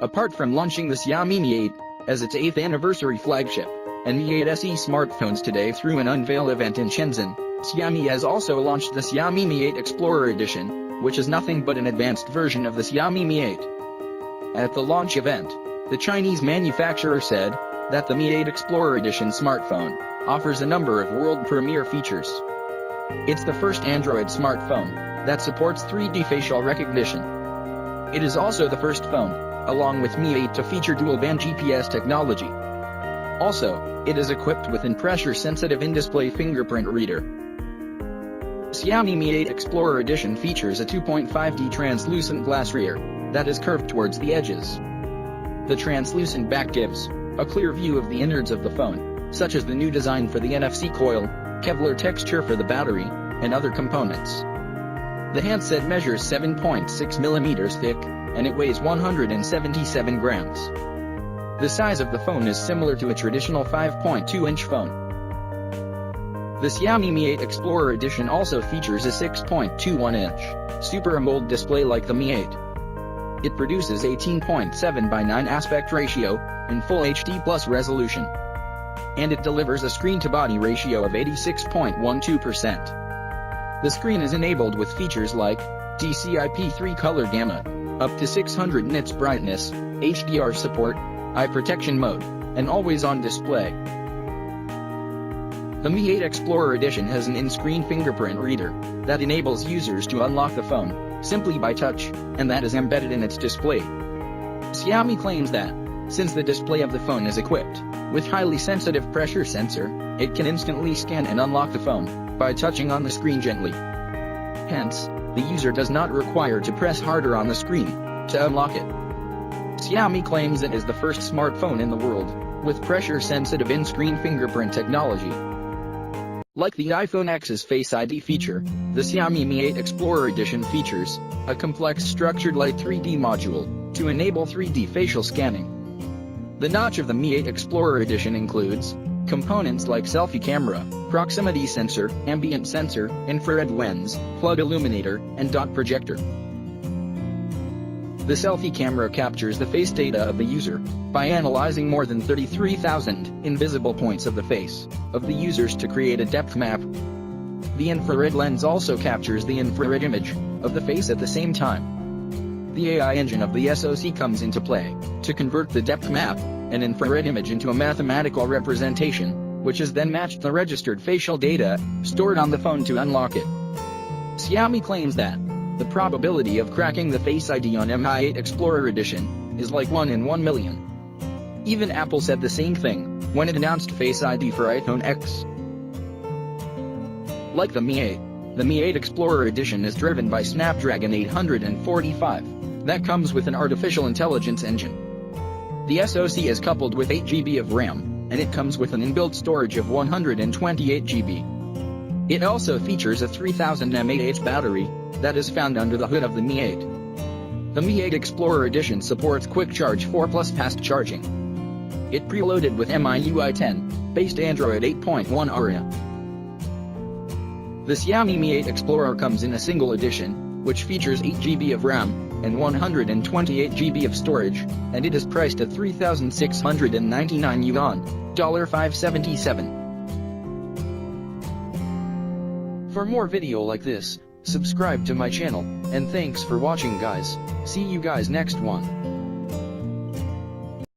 Apart from launching the Xiaomi Mi 8 as its 8th anniversary flagship and Mi 8 SE smartphones today through an unveil event in Shenzhen, Xiaomi has also launched the Xiaomi Mi 8 Explorer Edition, which is nothing but an advanced version of the Xiaomi Mi 8. At the launch event, the Chinese manufacturer said that the Mi 8 Explorer Edition smartphone offers a number of world premiere features. It's the first Android smartphone that supports 3D facial recognition. It is also the first phone, along with Mi 8, to feature dual-band GPS technology. Also, it is equipped with a pressure-sensitive in-display fingerprint reader. Xiaomi Mi 8 Explorer Edition features a 2.5D translucent glass rear that is curved towards the edges. The translucent back gives a clear view of the innards of the phone, such as the new design for the NFC coil, Kevlar texture for the battery, and other components. The handset measures 7.6 mm thick, and it weighs 177 grams. The size of the phone is similar to a traditional 5.2-inch phone. The Xiaomi Mi 8 Explorer Edition also features a 6.21-inch Super AMOLED display like the Mi 8. It produces 18.7:9 aspect ratio in Full HD Plus resolution, and it delivers a screen-to-body ratio of 86.12%. The screen is enabled with features like DCI-P3 color gamut, up to 600 nits brightness, HDR support, eye protection mode, and always-on display. The Mi 8 Explorer Edition has an in-screen fingerprint reader that enables users to unlock the phone simply by touch, and that is embedded in its display. Xiaomi claims that, since the display of the phone is equipped with highly sensitive pressure sensor, it can instantly scan and unlock the phone by touching on the screen gently. Hence, the user does not require to press harder on the screen to unlock it. Xiaomi claims it is the first smartphone in the world with pressure-sensitive in-screen fingerprint technology. Like the iPhone X's Face ID feature, the Xiaomi Mi 8 Explorer Edition features a complex structured light 3D module to enable 3D facial scanning. The notch of the Mi 8 Explorer Edition includes components like selfie camera, proximity sensor, ambient sensor, infrared lens, plug illuminator, and dot projector. The selfie camera captures the face data of the user by analyzing more than 33,000 invisible points of the face of the users to create a depth map. The infrared lens also captures the infrared image of the face at the same time. The AI engine of the SoC comes into play to convert the depth map and infrared image into a mathematical representation, which is then matched to the registered facial data stored on the phone to unlock it. Xiaomi claims that the probability of cracking the Face ID on Mi 8 Explorer Edition is like 1 in 1 million. Even Apple said the same thing when it announced Face ID for iPhone X. Like the Mi 8, the Mi 8 Explorer Edition is driven by Snapdragon 845 that comes with an artificial intelligence engine. The SoC is coupled with 8 GB of RAM, and it comes with an inbuilt storage of 128 GB. It also features a 3000 mAh battery that is found under the hood of the Mi 8. The Mi 8 Explorer Edition supports Quick Charge 4+ fast charging. It preloaded with MIUI 10 based Android 8.1 Aria. The Xiaomi Mi 8 Explorer comes in a single edition, which features 8 GB of RAM and 128 GB of storage, and it is priced at 3,699 yuan, $577. For more video like this, subscribe to my channel, and thanks for watching guys. See you guys next one.